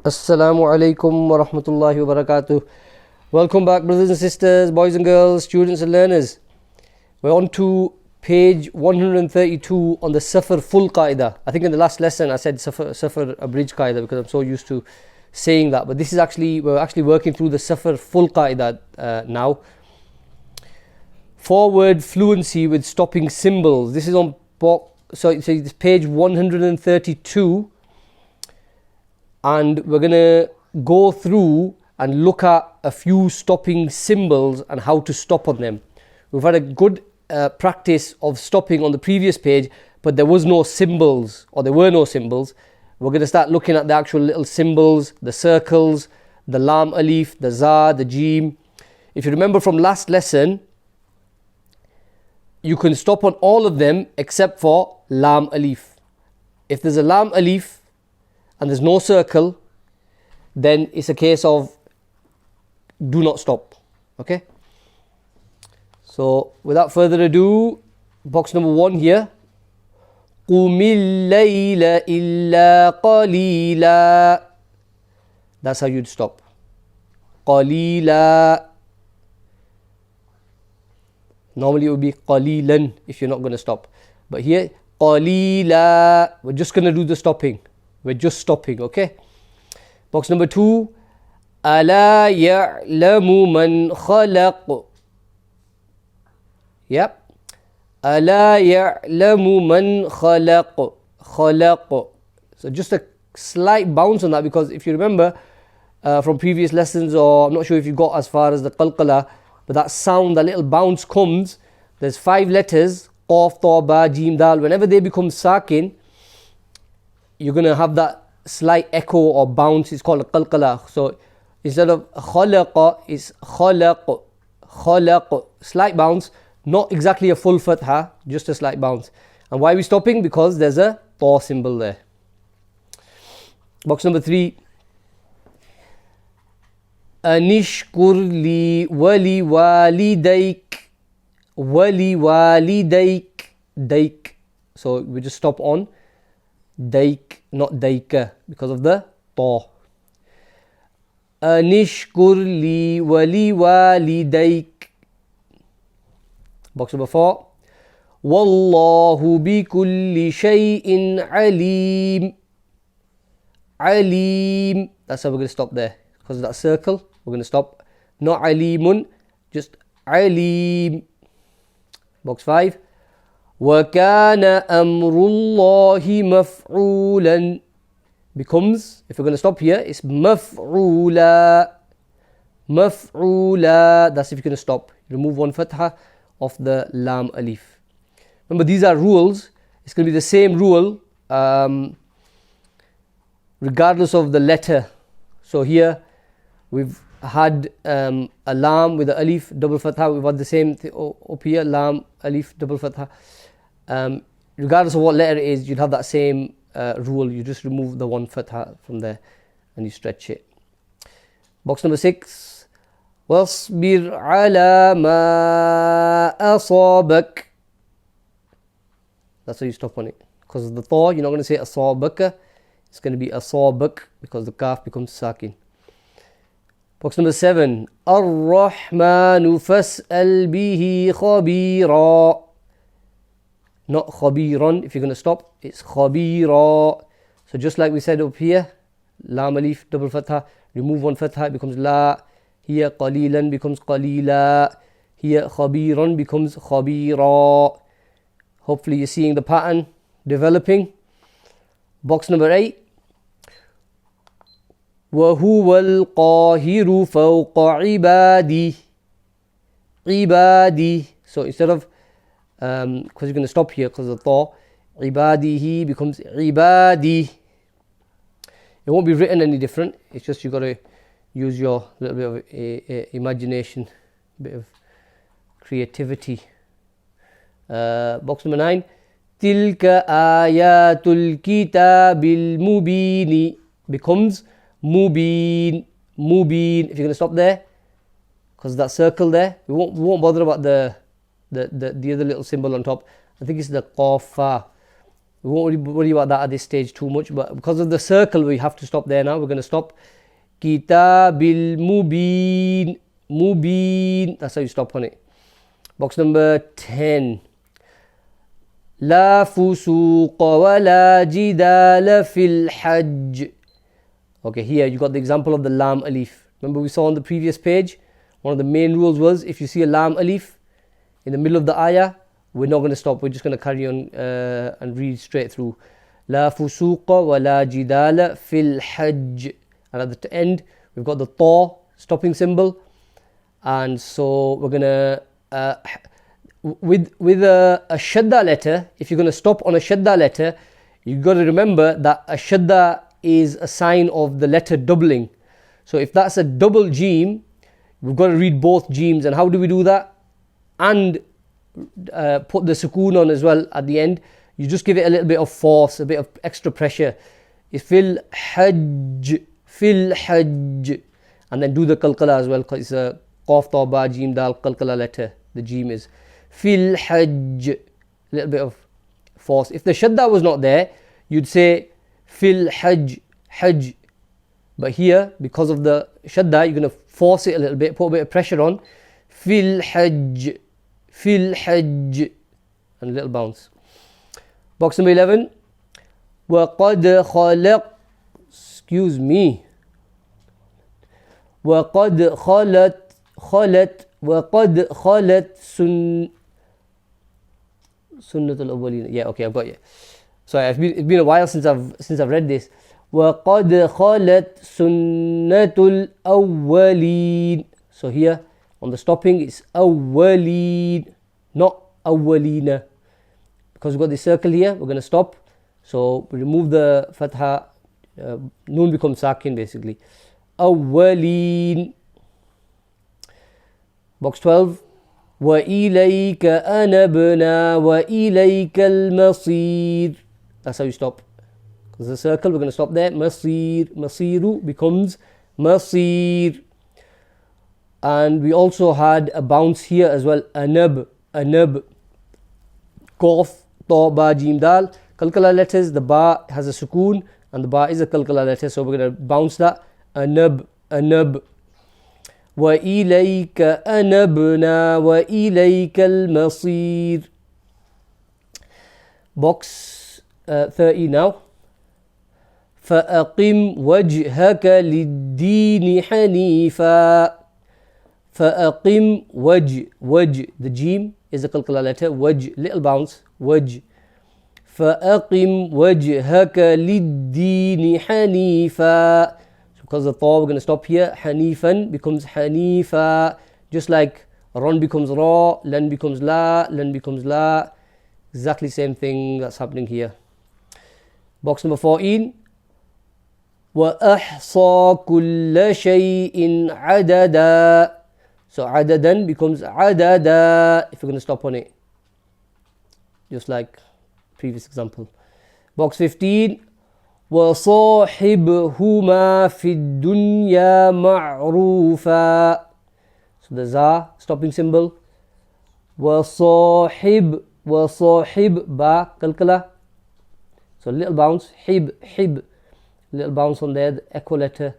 Assalamu alaikum wa rahmatullahi wa barakatuh. Welcome back, brothers and sisters, boys and girls, students and learners. We're on to page 132 on the Safar full Qaidah. I think in the last lesson I said Safar abridged Qaidah because I'm so used to saying that. But this is we're actually working through the Safar full Qaidah now. Forward fluency with stopping symbols. This is on it's page 132. And we're going to go through and look at a few stopping symbols and how to stop on them. We've had a good practice of stopping on the previous page, but there were no symbols. We're going to start looking at the actual little symbols, the circles, the lam alif, the za, the jim. If you remember from last lesson, you can stop on all of them except for lam alif. If there's a lam alif and there's no circle, then it's a case of do not stop. Okay? So without further ado, box number 1 here. قُمِ اللَّيْلَ إِلَّا قَلِيلًا. That's how you'd stop. قَلِيلًا. Normally it would be قَلِيلًا if you're not going to stop. But here, قَلِيلًا. We're just going to do the stopping. We're just stopping, okay? Box number 2. أَلَا يَعْلَمُ مَنْ خَلَقُ. Yep. أَلَا يَعْلَمُ مَنْ خَلَقُ. خَلَقُ. So just a slight bounce on that, because if you remember from previous lessons, or I'm not sure if you got as far as the qalqala, but that sound, that little bounce comes, there's 5 letters, qaf, ta, ba, jim, dal. Whenever they become sakin, you're going to have that slight echo or bounce. It's called a qalqala. So instead of khalaqa, it's khalaq. Khalaq. Slight bounce, not exactly a full fatha, just a slight bounce. And why are we stopping? Because there's a ta symbol there. Box number 3. Anishkur li wali walidayk. Wali walidayk. Dayk. So we just stop on dayk, not dayka, because of the ta. Anishkur li wali walidayk. Box number 4. Wallahu bi kulli shay'in alim. Alim. That's how we're going to stop there. Because of that circle, we're going to stop. Not alimun, just alim. Box 5. وَكَانَ أَمْرُ اللَّهِ مَفْعُولًا. Becomes, if we're going to stop here, it's مَفْعُولًا. مَفْعُولًا. That's if you're going to stop. Remove one fatha of the lam alif. Remember, these are rules. It's going to be the same rule regardless of the letter. So here we've had a lam with the alif double fatha. We've had the same thing up here, lam alif double fatha. Regardless of what letter it is, you'd have that same rule. You just remove the one fatha from there and you stretch it. Box number 6. وَاصْبِرْ عَلَى مَا أَصَابَكَ. That's how you stop on it. Because of the tha, you're not going to say asabaka. It's going to be asabak, because the kaf becomes sakin. Box number 7. Ar-Rahmanu fas'al bihi khabira. Not khabiran. If you're going to stop, it's khabira. So just like we said up here, lam alif double fatha, remove one fatha, it becomes la. Here qalilan becomes qalila. Here khabiran becomes khabira. Hopefully you're seeing the pattern developing. Box number 8. وَهُوَ الْقَاهِرُ فَوْقَ عِبَادِهِ. عِبَادِهِ. So instead of, because you're going to stop here because of the tha, عِبَادِهِ becomes عِبَادِهِ. It won't be written any different. It's just you got to use your little bit of imagination, bit of creativity. Box number 9. تِلْكَ آيَاتُ الْكِتَابِ الْمُبِينِ becomes mubin. Mubin. If you're going to stop there, because that circle there, we won't bother about the other little symbol on top. I think it's the qafa. We won't worry about that at this stage too much, but because of the circle, we have to stop there now. We're going to stop. Kitabil mubin. Mubin. That's how you stop on it. Box number 10. La fusuqa wa la jidala fil hajj. Okay, here you got the example of the lam alif. Remember we saw on the previous page, one of the main rules was if you see a lam alif in the middle of the ayah, we're not going to stop. We're just going to carry on and read straight through. La fusuqa wa la jidala fil hajj. And at the end, we've got the ta, stopping symbol. And so we're going to, with a shadda letter, if you're going to stop on a shadda letter, you've got to remember that a shadda is a sign of the letter doubling. So if that's a double jeem, we've got to read both jeems. And how do we do that? And put the sukoon on as well at the end. You just give it a little bit of force, a bit of extra pressure. It's fil hajj, fil hajj. And then do the qalqala as well, because it's a qaf, ta, ba, jeem, dal, qalqala letter. The jeem is fil hajj. A little bit of force. If the shadda was not there, you'd say fil hajj, hajj. But here, because of the shadda, you're going to force it a little bit, put a bit of pressure on. Fil hajj, fil hajj. And a little bounce. Box number 11. وَقَدْ خَلَقْ. Excuse me. وَقَدْ خَلَتْ. وَقَدْ خَلَتْ سُنَّةُ الْأَوَّلِينَ. Yeah, okay, I've got you. Sorry, it's been a while since I've read this. وَقَدْ خَلَتْ سُنَّةُ الْأَوَّلِينَ. So here, on the stopping, it's أَوَّلِينَ, not أَوَّلِينَ. Because we've got this circle here, we're going to stop. So we remove the fatha, noon becomes sakin basically. أَوَّلِينَ. Box 12. وَإِلَيْكَ أَنَبْنَا وَإِلَيْكَ الْمَصِيرُ. That's how you stop. Because the circle, we're going to stop there. Masir, masiru becomes masir. And we also had a bounce here as well. Anab, anab. Qaf, ta, ba, jeem, dal. Qalqala letters, the ba has a sukoon and the ba is a qalqala letter. So we're going to bounce that. Anab, anab. وَإِلَيْكَ أَنَبْنَا وَإِلَيْكَ الْمَصِيرُ. Box 30 now. فَأَقِمْ وَجْهَكَ لِلدِّينِ حَنِيفًا. فَأَقِمْ وَجْ. The jeem is a qalqala letter. Waj, little bounce. Waj. فَأَقِمْ وَجْهَكَ لِلدِّينِ حَنِيفًا. Because of the thaw, we're going to stop here. Hanifan becomes hanifa. Just like ron becomes ra, lan becomes la, lan becomes la. Exactly same thing that's happening here. Box number 14. وَأَحْصَى كُلَّ شَيْءٍ عَدَدًا. So adadan becomes adada if you're going to stop on it. Just like previous example. Box 15. وَصَاحِبْهُمَا فِي الدُّنْيَا مَعْرُوفًا. So the za, stopping symbol. وَصَاحِبْ, ba, qalqala. So little bounce. Hib. Little bounce on there, the echo letter.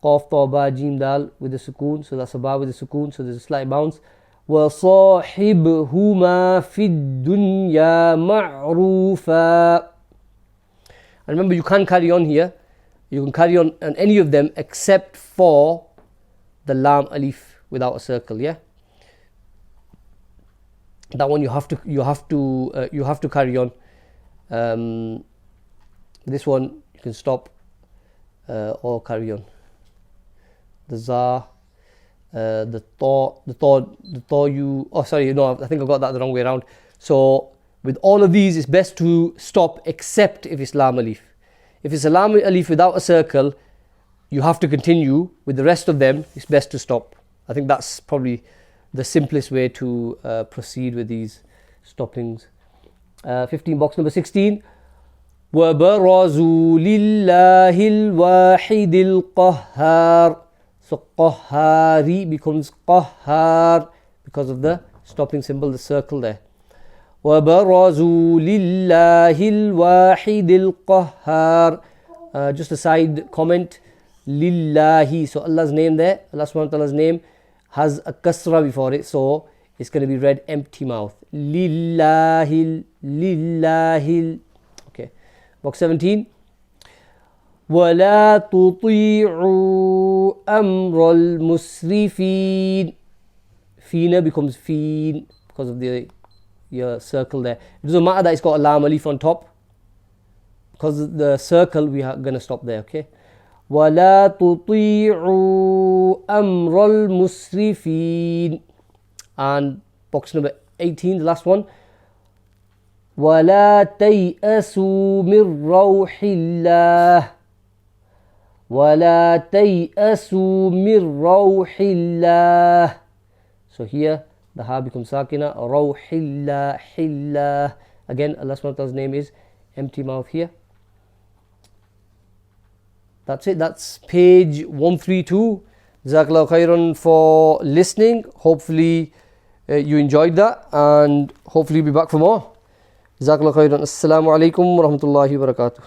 Qaf, ta, ba, jeem, dal with the sukoon. So that's a ba with the sukoon. So there's a slight bounce. وَصَاحِبْهُمَا فِي الدُّنْيَا مَعْرُوفًا. And remember, you can't carry on here. You can carry on any of them except for the lam alif without a circle. Yeah, that one you have to carry on. This one you can stop or carry on. The za, the ta. You. Oh, sorry. No, I think I got that the wrong way around. So. With all of these, it's best to stop except if it's lam alif. If it's a lam alif without a circle, you have to continue. With the rest of them, it's best to stop. I think that's probably the simplest way to proceed with these stoppings. 15, box number 16. وَبَرَزُوا لِلَّهِ الْوَاحِدِ الْقَهَّارِ. So qahhari becomes qahhar because of the stopping symbol, the circle there. وبرزوا لله الواحد القهار. Just a side comment, lillahi, so Allah's name there, Allah subhanahu wa ta'ala's name has a kasra before it, so it's going to be read empty mouth. Lillahi, lillahi. Okay, box 17. وَلَا تُطِيعُوا أَمْرَ الْمُسْرِفِينَ. Fina becomes feen because of the your circle there. It doesn't matter that it's got a lam alif on top, because of the circle we are going to stop there. Okay, وَلَا تُطِيعُوا أَمْرَ الْمُسْرِفِينَ. And box number 18, the last one. وَلَا تَيْأَسُوا مِنْ رَوْحِ اللَّهِ. وَلَا تَيْأَسُوا مِنْ رَوْحِ اللَّهِ. So here the ha becomes sakina. Rawhillah, hillah. Again, Allah subhanahu wa ta'ala's name is empty mouth here. That's it. That's page 132. Jazakallahu khairan for listening. Hopefully you enjoyed that, and hopefully you'll be back for more. Jazakallahu khairan. Assalamu alaikum wa rahmatullahi wa barakatuh.